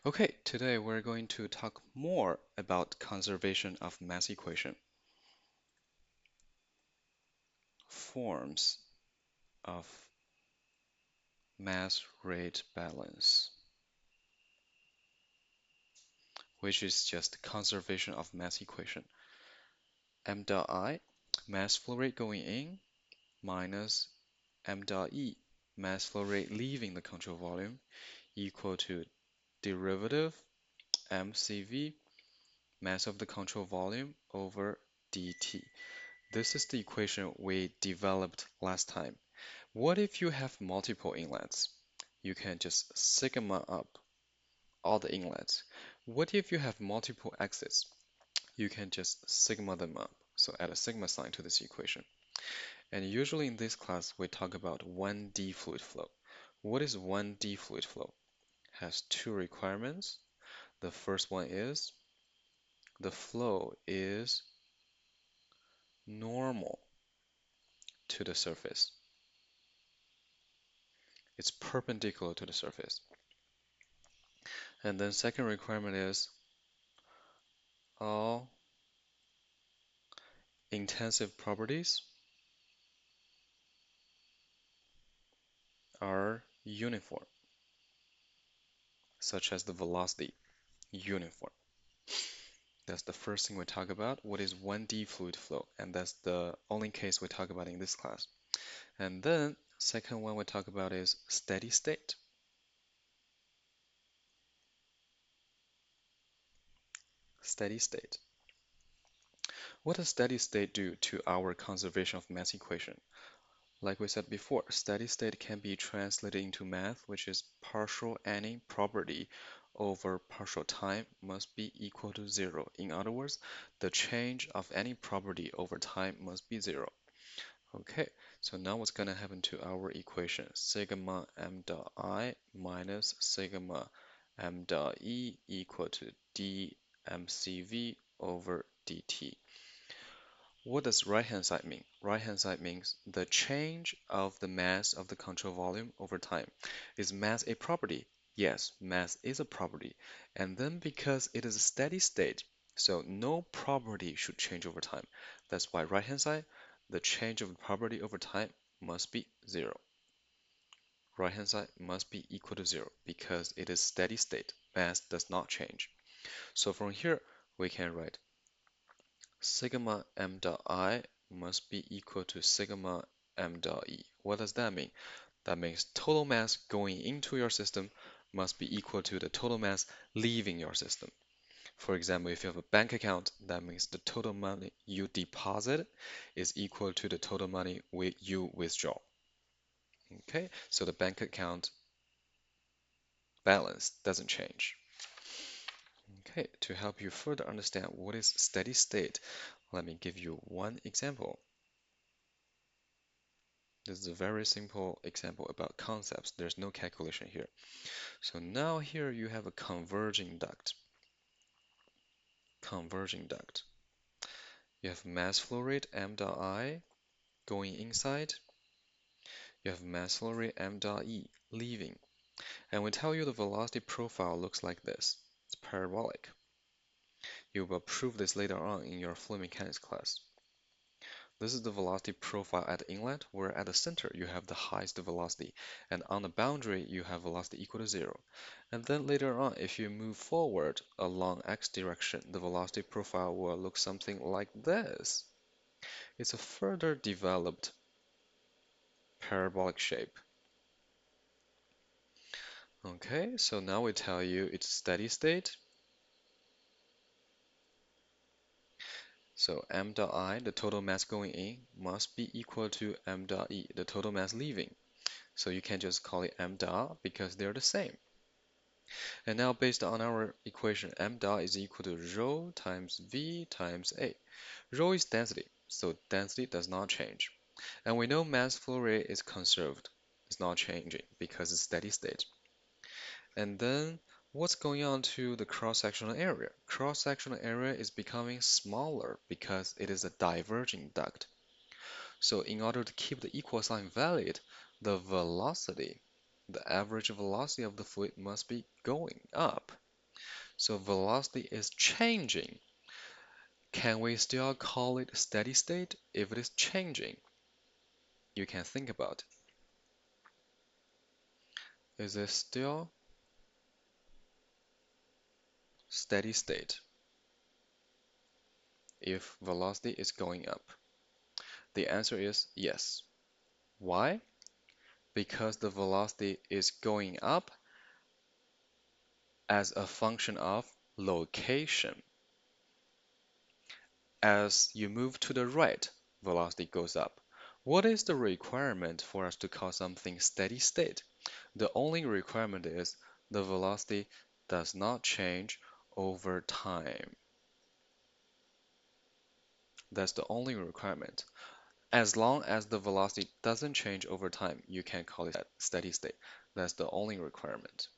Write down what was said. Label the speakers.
Speaker 1: Okay, today we're going to talk more about conservation of mass equation, forms of mass rate balance, which is just conservation of mass equation. M dot I, mass flow rate going in, minus M dot E, mass flow rate leaving the control volume, equal to derivative mCv, mass of the control volume, over dt. This is the equation we developed last time. What if you have multiple inlets? You can just sigma up all the inlets. What if you have multiple exits? You can just sigma them up. So add a sigma sign to this equation. And usually in this class, we talk about 1D fluid flow. What is 1D fluid flow? Has two requirements. The first one is the flow is normal to the surface. It's perpendicular to the surface. And then second requirement is all intensive properties are uniform, such as the velocity, uniform. That's the first thing we talk about. What is 1D fluid flow? And that's the only case we talk about in this class. And then second one we talk about is steady state. Steady state. What does steady state do to our conservation of mass equation? Like we said before, steady state can be translated into math, which is partial any property over partial time must be equal to 0. In other words, the change of any property over time must be 0. Okay, so now what's going to happen to our equation? Sigma m dot I minus sigma m dot E equal to dmCv over dt. What does right-hand side mean? Right-hand side means the change of the mass of the control volume over time. Is mass a property? Yes, mass is a property. And then because it is a steady state, so no property should change over time. That's why right-hand side, the change of the property over time must be 0. Right-hand side must be equal to 0 because it is steady state. Mass does not change. So from here, we can write sigma m dot I must be equal to sigma m dot E. What does that mean? That means total mass going into your system must be equal to the total mass leaving your system. For example, if you have a bank account, that means the total money you deposit is equal to the total money you withdraw. Okay, so the bank account balance doesn't change. Okay, to help you further understand what is steady state, let me give you one example. This is a very simple example about concepts. There's no calculation here. So now here you have a converging duct. Converging duct. You have mass flow rate m dot I going inside. You have mass flow rate m dot E leaving. And we tell you the velocity profile looks like this. It's parabolic. You will prove this later on in your fluid mechanics class. This is the velocity profile at the inlet, where at the center you have the highest velocity, and on the boundary you have velocity equal to 0. And then later on, if you move forward along x direction, the velocity profile will look something like this. It's a further developed parabolic shape. Okay, so now we tell you it's steady state. So m dot I, the total mass going in, must be equal to m dot E, the total mass leaving. So you can just call it m dot because they're the same. And now based on our equation, m dot is equal to rho times v times a. Rho is density, so density does not change. And we know mass flow rate is conserved. It's not changing because it's steady state. And then what's going on to the cross-sectional area? Cross-sectional area is becoming smaller because it is a diverging duct. So in order to keep the equal sign valid, the velocity, the average velocity of the fluid must be going up. So velocity is changing. Can we still call it steady state if it is changing? You can think about it. Is it still steady state if velocity is going up? The answer is yes. Why? Because the velocity is going up as a function of location. As you move to the right, velocity goes up. What is the requirement for us to call something steady state? The only requirement is the velocity does not change over time. That's the only requirement. As long as the velocity doesn't change over time, you can call it steady state. That's the only requirement.